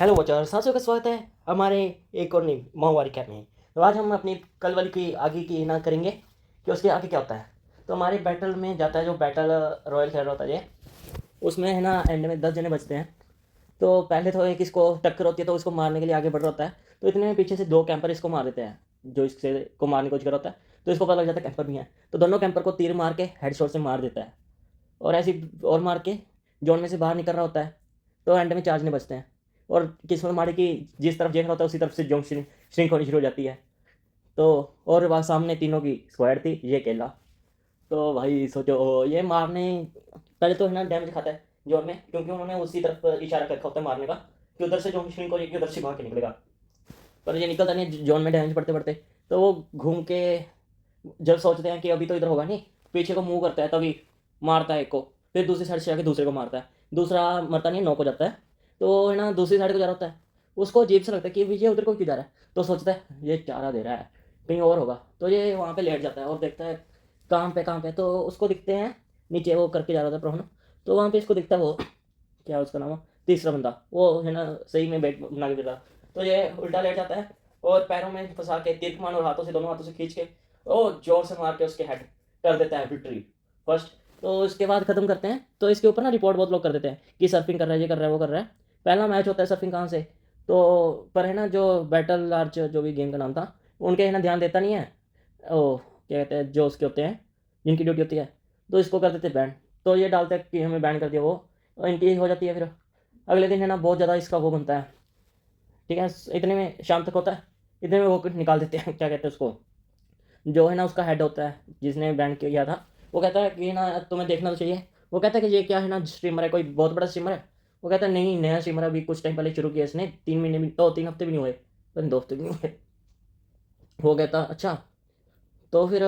Hello बच्चों, साथियों का स्वागत है हमारे एक और नई माहवारी कैब में। तो आज हम अपनी कल वाली की आगे की ना करेंगे कि उसके आगे क्या होता है। तो हमारे बैटल में जाता है, जो बैटल रॉयल खेल रहा होता है ये, उसमें है ना एंड में 10 जने बचते हैं। तो पहले तो एक इसको टक्कर होती है, तो उसको मारने के लिए आगे बढ़ रहा होता है। तो इतने में पीछे से 2 कैंपर इसको मार देते हैं, जो इससे को मारने की कोशिश कर रहा होता है। तो इसको पता लग जाता है कैंपर भी है, तो दोनों कैंपर को तीर मार के हेडशॉट से मार देता है। और ऐसी और मार के जोन में से बाहर निकल रहा होता है। तो एंड में 4 जने बचते हैं, और किस्मत माड़ी की जिस तरफ देख रहा होता है उसी तरफ से जोन श्रिंक होनी शुरू हो जाती है। तो और वहाँ सामने तीनों की स्क्वाड थी, ये अकेला। तो भाई सोचो, ये मारने पहले तो है ना डैमेज खाता है जोन में, क्योंकि उन्होंने उसी तरफ इशारा कर रखा होता है मारने का कि उधर से जोन श्रिंक हो जाएगी, उधर से भाग के निकलेगा। पर ये निकलता नहीं जोन में डैमेज पड़ते पड़ते। तो वो घूम के जब सोचते हैं कि अभी तो इधर होगा नहीं, पीछे को मूव करता है, तभी मारता है एक को, फिर दूसरी साइड से आके दूसरे को मारता है। दूसरा मरता नहीं, नॉक हो जाता है। तो है ना दूसरी साइड को जा रहा होता है, उसको अजीब सा लगता है कि विजय उधर को क्यों जा रहा है। तो सोचता है ये चारा दे रहा है, कहीं और होगा। तो ये वहाँ पे लेट जाता है और देखता है कहाँ पे। तो उसको दिखते हैं नीचे, वो करके जा रहा था प्रोहन। तो वहाँ पे इसको दिखता है वो, क्या उसका नाम है, तीसरा बंदा, वो है ना सही में बैठ बना के गिर रहा। तो ये उल्टा लेट जाता है और पैरों में फंसा के तीर कमान और हाथों से, दोनों हाथों से खींच के ओ जोर से मार के उसके हेड कर देता है विक्ट्री फर्स्ट। तो उसके बाद खत्म करते हैं। तो इसके ऊपर ना रिपोर्ट बहुत लोग कर देते हैं कि सर्फिंग कर रहा है, ये कर रहा है, वो कर रहा है। पहला मैच होता है सर्फिंग कहाँ से। तो पर है ना जो बैटल लार्ज जो भी गेम का नाम था, उनके है ना ध्यान देता नहीं है। ओ क्या कहते हैं, जो उसके होते हैं जिनकी ड्यूटी होती है, तो इसको कर देते बैन। तो ये डालते हैं कि हमें बैन कर दिया वो, और इनकी हो जाती है। फिर अगले दिन है ना बहुत ज़्यादा इसका वो बनता है, ठीक है। इतने में शाम तक होता है, इतने में वो निकाल देते हैं, क्या कहते हैं उसको, जो है ना उसका हेड होता है जिसने बैन किया था। वो कहता है कि ना तुम्हें देखना तो चाहिए। वो कहता है कि ये क्या है ना स्ट्रीमर है, कोई बहुत बड़ा स्ट्रीमर है। वो कहता है नहीं, नया स्ट्रीमर है, अभी कुछ टाइम पहले शुरू किया इसने, 3 महीने भी तो 3 हफ्ते भी नहीं हुए, पर 2 हफ्ते भी नहीं हुए। वो कहता अच्छा। तो फिर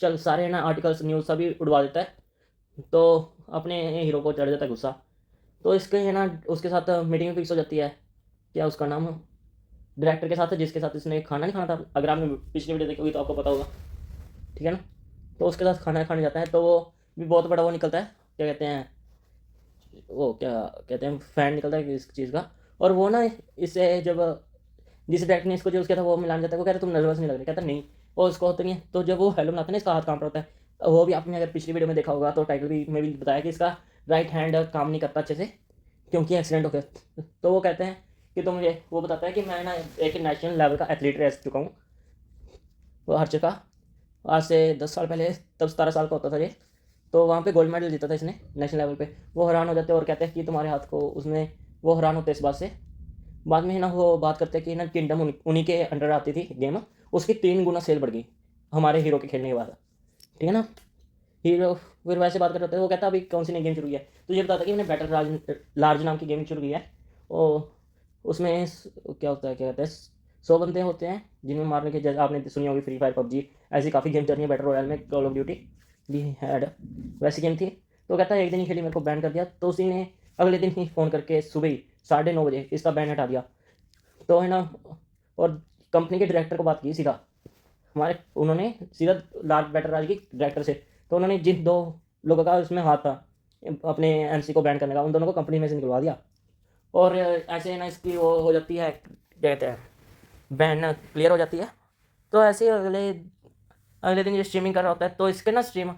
चल सारे है ना आर्टिकल्स न्यूज़ सभी उड़वा देता है। तो अपने हीरो को चढ़ जाता है गुस्सा। तो इसके है ना उसके साथ मीटिंग फिक्स हो जाती है, क्या उसका नाम है, डायरेक्टर के साथ है, जिसके साथ इसने खाना नहीं खाना था। अगर आपने पिछली वीडियो देखी होगी तो आपको पता होगा, ठीक है ना। तो उसके साथ खाना खाने जाता है, तो वो भी बहुत बड़ा वो निकलता है, क्या कहते हैं, वो क्या कहते हैं, फैन निकलता है इस चीज़ का। और वो ना इससे जब जिस डायरेक्टर ने इसको जो उसका था वो मिलान जाता है, वो कहता है तुम नर्वस नहीं लग रहे, कहता है नहीं। और उसको होता नहीं है। तो जब वो हेलो मिलाता है ना, इसका हाथ कांप रहा होता है। वो भी आपने अगर पिछली वीडियो में देखा होगा तो टाइटल भी में भी बताया कि इसका राइट हैंड काम नहीं करता अच्छे से, क्योंकि एक्सीडेंट हो गया। तो वो कहते हैं कि तुम मुझे, वो बताता है कि मैं ना एक नेशनल लेवल का एथलीट रह चुका हूँ, वो हर चुका, आज से 10 साल पहले, तब 17 साल का होता था ये। तो वहाँ पे गोल्ड मेडल जीता था इसने नेशनल लेवल पे। वो हैरान हो जाते हैं और कहते हैं कि तुम्हारे हाथ को, उसने वो हैरान होते हैं इस बात से। बाद में है ना वो बात करते हैं कि ना किंगडम उन्हीं के अंडर आती थी गेम, उसकी 3 गुना सेल बढ़ गई हमारे हीरो के खेलने के बाद, ठीक है ना। हीरो फिर वैसे बात कर रहे थे, वो कहता है अभी कौन सी नई गेम शुरू की है। तो ये बताता है कि मैंने बैटल लार्ज नाम की गेम शुरू की है। और उसमें क्या होता है, क्या कहते हैं, 100 बंदे होते हैं जिनमें मारने के, जैसे आपने सुनी होगी फ्री फायर, पबजी, ऐसी काफ़ी गेम चल रही है, बैटल रॉयल में कॉल ऑफ ड्यूटी भी हैड, वैसी गेम थी। तो कहता है एक दिन ही खेली, मेरे को बैन कर दिया। तो उसी ने अगले दिन ही फ़ोन करके सुबह ही 9:30 बजे इसका बैन हटा दिया। तो है ना, और कंपनी के डायरेक्टर को बात की सीधा, हमारे उन्होंने सीधा लार्ज बैटर राज की डायरेक्टर से। तो उन्होंने जिन 2 लोगों का उसमें हाथ था अपने एमसी को बैन करने का, उन दोनों को कंपनी में से निकलवा दिया। और ऐसे ना इसकी वो हो जाती है, क्या कहते हैं, बैन क्लियर हो जाती है। तो ऐसे ही अगले अगले दिन ये स्ट्रीमिंग कर रहा होता है। तो इसके ना स्ट्रीम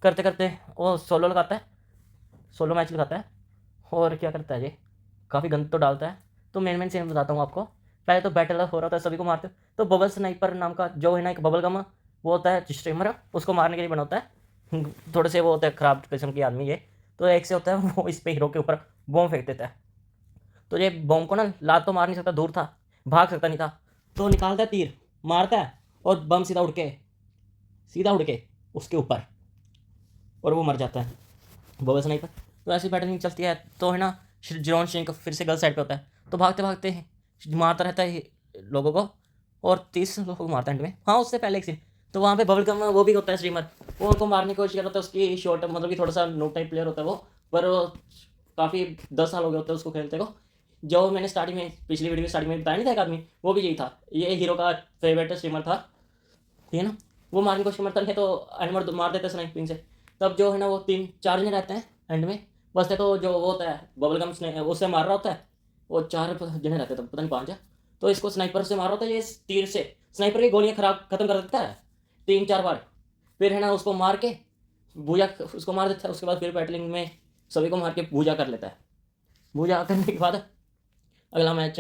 करते करते वो सोलो लगाता है, सोलो मैच लगाता है। और क्या करता है ये, काफ़ी गंद तो डालता है। तो मेन सीन बताता हूँ आपको। पहले तो बैटल हो रहा होता है, सभी को मारते हो। तो बबल स्नाइपर नाम का जो है ना एक बबल गम वो होता है स्ट्रीमर, उसको मारने के लिए बना होता है। थोड़े से वो होता है ख़राब किस्म के आदमी ये। तो एक से होता है वो इस पे हीरो के ऊपर बॉम्ब फेंक देता है। तो ये बॉम्ब को ना लात तो मार नहीं सकता, दूर था, भाग सकता नहीं था। तो निकालता है तीर, मारता है, और बम सीधा उड़ के उसके ऊपर, और वो मर जाता है बबल स्नाइपर। तो ऐसी पैटर्निंग चलती है। तो है ना जॉन शेंक फिर से गर्ल साइड पे होता है। तो भागते भागते मारता रहता है लोगों को, और 30 लोगों को मारता है एंड में। हाँ उससे पहले एक सीन, तो वहाँ पे बबल गम वो भी होता है स्ट्रीमर, वो उनको मारने की कोशिश कर रहा था। उसकी शॉर्ट मतलब कि थोड़ा सा नो टाइप प्लेयर होता है वो, पर वो काफ़ी 10 साल हो गए होते हैं उसको खेलते को। जो मैंने स्टार्टिंग में पिछली वीडियो में स्टार्टिंग में बताया नहीं था एक आदमी, वो भी यही था, ये हीरो का फेवरेट स्ट्रीमर था, ठीक है ना। वो मारने की कोशिश करता है, तो एनिमल मार देते हैं स्नाइपिंग से। तब जो है ना वो 3-4 जने रहते हैं एंड में बचते। तो जो वो होता है बबल गम उससे मार रहा होता है, और 4 जने रहते थे, पता नहीं 5 है। तो इसको स्नाइपर से मारा होता है, ये तीर से स्नाइपर की गोलियाँ खराब खत्म कर देता है 3-4 बार। फिर है ना उसको मार के भूजा उसको मार देता है। उसके बाद फिर बैटलिंग में सभी को मार के भूजा कर लेता है। भूजा करने के बाद अगला मैच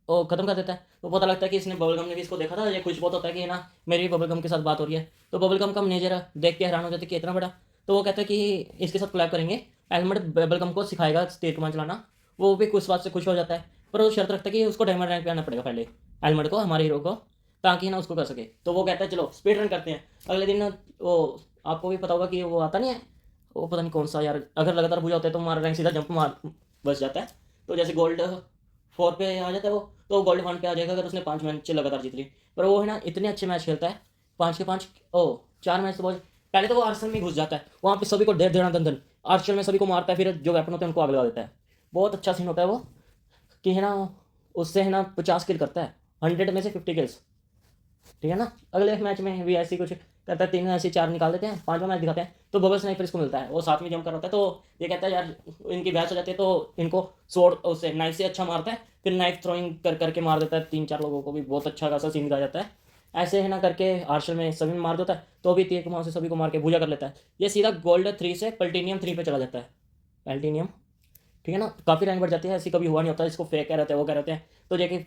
वो खत्म कर देता है। तो पता लगता है कि इसने बबल गम ने भी इसको देखा था। ये खुश बहुत होता है कि ना मेरी बबल गम के साथ बात हो रही है। तो बबल गम का मैनेजर देख के हैरान हो जाता है कि इतना बड़ा। तो वो कहता है कि इसके साथ कोलैब करेंगे, हेलमेट बबल गम को सिखाएगा तीर कमान चलाना। वो भी कुछ बात से खुश हो जाता है, पर वो शर्त रखता है कि उसको डायमंड रैंक पे आना पड़ेगा पहले, हेलमेट को, हमारे हीरो को, ताकि ना उसको कर सके। तो वो कहता है चलो स्पीड रन करते हैं। अगले दिन वो आपको भी पता होगा कि वो आता नहीं है, वो पता नहीं कौन सा यार, अगर लगातार पूजा होता है तो हमारा रैंक सीधा जंप मार बच जाता है। तो जैसे गोल्ड 4 पे आ जाता है वो, तो गोल्ड 1 पे आ जाएगा अगर उसने 5 मैच लगातार जीत ली। पर वो है ना इतने अच्छे मैच खेलता है, 5 के 5 4 मैच तो बहुत। पहले तो वो आर्सेनल में घुस जाता है, वहाँ पे सभी को डेढ़ डेढ़ दन दन आर्सेनल में सभी को मारता है, फिर जो वेपन होते हैं उनको आग लगा देता है। बहुत अच्छा सीन होता है वो, कि है ना उससे है ना 50 किल करता है, 100 में से 50 किल्स। ठीक है ना। अगले मैच में भी ऐसी कुछ करता है, 3 ऐसे 4 निकाल देते हैं, 5वां मैच दिखाते हैं तो बबल स्नाइपर इसको मिलता है, वो साथ में जम कर होता है। तो ये कहता है यार इनकी बहस हो जाती है, तो इनको स्वॉर्ड उससे नाइफ से अच्छा मारता है, फिर नाइफ थ्रोइंग कर करके मार देता है 3-4 लोगों को भी। बहुत अच्छा खासा सीन दिखाया जाता है। ऐसे है ना करके आर्शल में सभी में मार देता है, तो भी तीर कमान से सभी को मार के भूजा कर लेता है। ये सीधा गोल्ड 3 से प्लेटिनियम 3 पे चला जाता है। प्लेटिनियम, ठीक है ना, काफ़ी रैंक बढ़ जाती है। ऐसी कभी हुआ नहीं होता, इसको फेक कह रहते हैं, वो कह रहते हैं। तो जो कि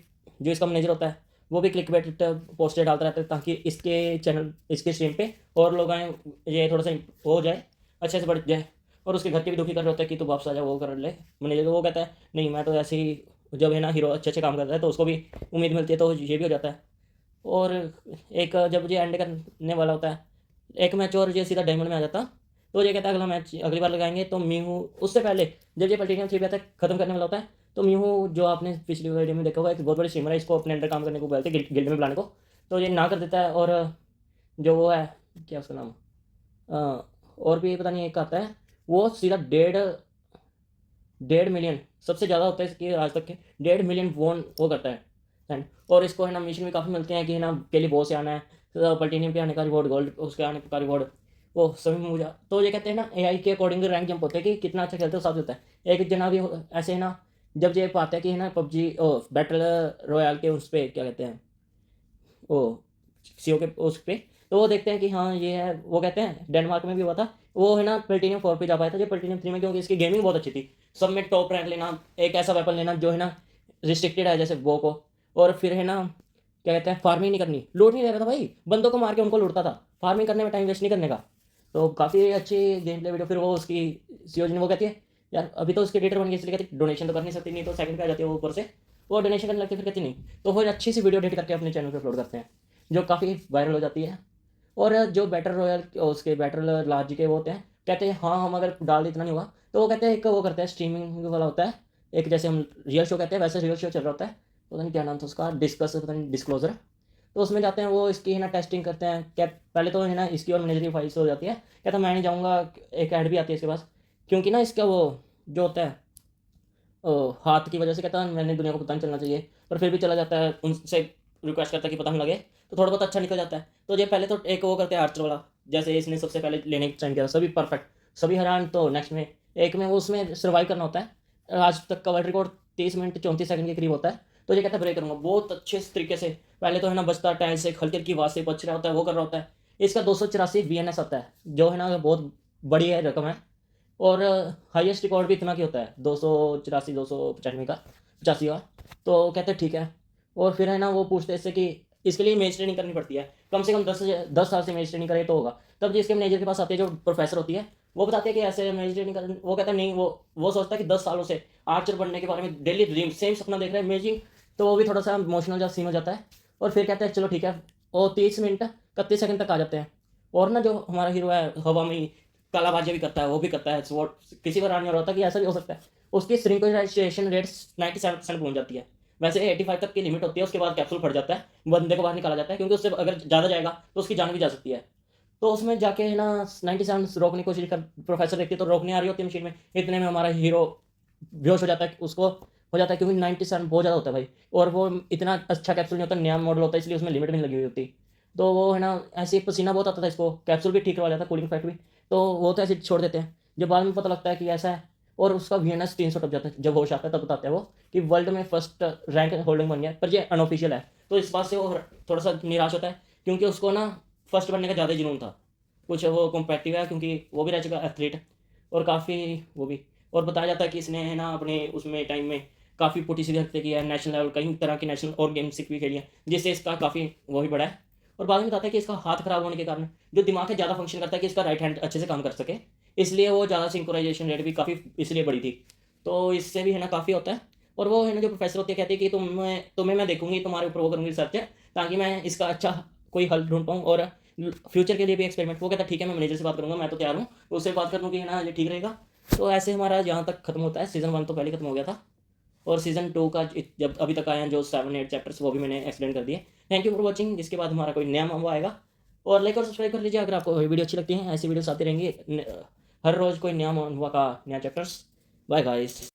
जो इसका मैनेजर होता है वो भी क्लिक बेट पोस्टर डालता रहता है, ताकि इसके चैनल इसके स्ट्रीम पे और लोग आए, ये थोड़ा सा हो जाए, अच्छे से बढ़ जाए। और उसके घर के भी दुखी कर रहे होते हैं कि तू वापस आ जा, वो कर ले मैनेजर। तो वो कहता है नहीं मैं तो ऐसे ही, जब है ना हीरो अच्छे अच्छे काम करता है तो उसको भी उम्मीद मिलती है, तो ये भी हो जाता है। और एक जब ये एंड करने वाला होता है एक मैच और ये सीधा डायमंड में आ जाता, तो ये कहता है अगला मैच अगली बार लगाएंगे। तो मीहू उससे पहले जब ये प्लेटिनियम 3 पे तक खत्म करने वाला होता है, तो मीहू जो आपने पिछली वीडियो में देखा हुआ एक बहुत बड़ी स्ट्रीमर है, इसको अपने अंडर काम करने को बोलते हैं, गिल्ड में बुलाने को। तो ये ना कर देता है। और जो वो है क्या उसका नाम, और भी पता नहीं एक आता है, वो सीधा 1.5 मिलियन सबसे ज़्यादा होता है इसके आज तक के, 1.5 मिलियन वोन वो करता है। एंड और इसको है ना मिशन भी काफ़ी मिलते हैं कि है ना पहले बॉस से आना है, तो प्लेटिनियम पे आने का रिवॉर्ड, गोल्ड उसके आने का रिवॉर्ड, वो सभी मुझे। तो ये कहते हैं ना एआई के अकॉर्डिंग रैंक जंप होते हैं कि कितना अच्छा खेलते हो, साथ होता है। एक जना भी ऐसे है ना, जब ये पाते हैं कि है ना पबजी बैटल रॉयल के उस पर क्या कहते हैं वो सीओ के उस पे, तो वो देखते हैं कि हाँ ये है, वो कहते हैं डेनमार्क में भी हुआ था। वो है ना प्लेटिनियम 4 पे जा पाया था, जो प्लेटिनियम 3 में, क्योंकि इसकी गेमिंग बहुत अच्छी थी। सब में टॉप रैंक लेना, एक ऐसा वेपन लेना जो है ना रिस्ट्रिक्टेड है जैसे वो को, और फिर है ना क्या कहते हैं फार्मिंग नहीं करनी, लूट नहीं रहा था भाई, बंदों को मार के उनको लूटता था, फार्मिंग करने में टाइम वेस्ट नहीं करने का। तो काफ़ी अच्छी गेम प्ले वीडियो। फिर वो उसकी सीओजी ने वो कहती है यार अभी तो उसके एडिटर बन गई, इसलिए कहती डोनेशन तो कर नहीं सकती, नहीं तो सेकंड पे आ जाती है वो ऊपर से, वो डोनेशन करने लगती है, फिर कहती नहीं। तो वो अच्छी सी वीडियो एडिट करके अपने चैनल पे अपलोड करते हैं, जो काफ़ी वायरल हो जाती है। और जो बैटल रॉयल उसके बैटल लार्ज के वो होते हैं, कहते हैं हाँ हम अगर डाल इतना नहीं हुआ, तो वो कहते हैं एक वो करते हैं स्ट्रीमिंग वाला होता है, एक जैसे हम रियल शो कहते हैं वैसे रियल शो चल रहा होता है, पता नहीं क्या नाम था उसका, डिस्कस पता नहीं डिस्क्लोजर। तो उसमें जाते हैं, वो इसकी है ना टेस्टिंग करते हैं। क्या पहले तो है ना इसकी और मैनेजर की फाइल्स हो जाती है, कहता मैं नहीं जाऊँगा, एक ऐड भी आती है इसके पास, क्योंकि ना इसका वो जो होता है हाथ की वजह से, कहता है मैंने दुनिया को पता नहीं चलना चाहिए, पर फिर भी चला जाता है, उनसे रिक्वेस्ट करता है कि पता नहीं लगे, तो थोड़ा बहुत अच्छा निकल जाता है। तो ये पहले तो एक वो करते हैं आर्चर वाला, जैसे इसने सबसे पहले लेने की ट्राई किया, सभी परफेक्ट, सभी हैरान। तो नेक्स्ट में एक में वो उसमें सर्वाइव करना होता है, आज तक का वर्ल्ड रिकॉर्ड 30 मिनट 34 सेकंड के करीब होता है। तो ये कहता है ब्रेक करूँगा बहुत अच्छे तरीके से। पहले तो है ना बचता टाइल से हल्की हल्की आवाज़ से बच रहा होता है, वो कर रहा होता है। इसका 284 वीएनएस आता है, जो है ना बहुत बड़ी है रकम है। और हाईएस्ट रिकॉर्ड भी इतना की होता है, 284 295 का 85 का। तो कहते हैं ठीक है। और फिर है ना वो पूछते हैं इससे कि इसके लिए मेज ट्रेनिंग करनी पड़ती है, कम से कम 10 साल से मेज ट्रेनिंग करे तो होगा। तब जिसके मैनेजर के पास आती है जो प्रोफेसर होती है, वो बताती है कि ऐसे मेज ट्रेनिंग कर, वो कहता है नहीं, वो सोचता है कि 10 सालों से आर्चर बनने के बारे में डेली ड्रीम सेम सपना देख रहा है इमेजिंग। तो वो भी थोड़ा सा इमोशनल जब सीन हो जाता है। और फिर कहते हैं चलो ठीक है, और 30 मिनट 31 सेकंड तक आ जाते हैं। और ना जो हमारा हीरो है हवा में कालाबाजी भी करता है, वो भी करता है स्वॉट, किसी पर रानी हो रहा होता है कि ऐसा भी हो सकता है। उसकी सिंक्रोनाइजेशन रेट 97% पहुंच जाती है। वैसे 85 तक की लिमिट होती है, उसके बाद कैप्सूल फट जाता है, बंदे को बाहर निकाला जाता है, क्योंकि उससे अगर ज़्यादा जाएगा तो उसकी जान भी जा सकती है। तो उसमें जाके है ना 97 रोकने की कोशिश कर, प्रोफेसर देखती है तो रोकने आ रही होती है मशीन में, इतने में हमारा हीरो बेहोश हो जाता है, उसको हो जाता है, क्योंकि 97 बहुत ज़्यादा होता है भाई। और वो इतना अच्छा कैप्सूल नहीं होता, नया मॉडल होता है, इसलिए उसमें लिमिट भी नहीं लगी हुई होती। तो वो है ना ऐसे ही पसीना बहुत आता था इसको, कैप्सूल भी ठीक करवा जाता, कूलिंग इफेक्ट भी। तो वो तो ऐसे छोड़ देते हैं। जब बाद में पता लगता है कि ऐसा है, और उसका VNS 300 टप जाता है। जब होश आता है तब बताता है वो कि वर्ल्ड में फर्स्ट रैंक होल्डिंग बन गया, पर ये अनऑफिशियल है। तो इस बात से वो थोड़ा सा निराश होता है, क्योंकि उसको ना फर्स्ट बनने का ज़्यादा जुनून था। कुछ वो कॉम्पिटिटिव है, क्योंकि वो भी रह चुका एथलीट, और काफ़ी वो भी। और बताया जाता है कि इसने है ना अपने उसमें टाइम में काफ़ी पुठी सीधी हरकतें की है, नेशनल लेवल कई तरह की नेशनल और गेम्स भी खेली है, जिससे इसका काफ़ी वो भी बढ़ा है। और बाद में बताता है कि इसका हाथ खराब होने के कारण जो दिमाग है ज़्यादा फंक्शन करता है कि इसका राइट हैंड अच्छे से काम कर सके, इसलिए वो ज़्यादा सिंक्रोनाइजेशन रेट भी काफ़ी इसलिए बढ़ी थी। तो इससे भी है ना काफ़ी होता है। और वो है ना जो प्रोफेसर होते हैं कहते हैं कि तुम्हें मैं देखूंगी, तुम्हारे ऊपर वो करूँगी रिसर्च, ताकि मैं इसका अच्छा कोई हल ढूंढ पाऊँ, और फ्यूचर के लिए भी एक्सपेरिमेंट। वो कहता है ठीक है, मैं मैनेजर से बात करूँगा, मैं तो तैयार हूँ, उससे बात कर लूँ कि है ना ये ठीक रहेगा। तो ऐसे हमारा यहाँ तक खत्म होता है। सीज़न 1 तो पहले खत्म हो गया था, और सीज़न 2 का जब अभी तक आए हैं जो 7-8 चैप्टर्स, वो भी मैंने एक्सप्लेन कर दिए। Thank you for watching. इसके बाद हमारा कोई नया मामला आएगा, और लाइक और सब्सक्राइब कर लीजिए अगर आपको वीडियो अच्छी लगती है। ऐसी वीडियोस आती रहेंगी हर रोज़, कोई नया मामला का नया चैप्टर्स। Bye guys.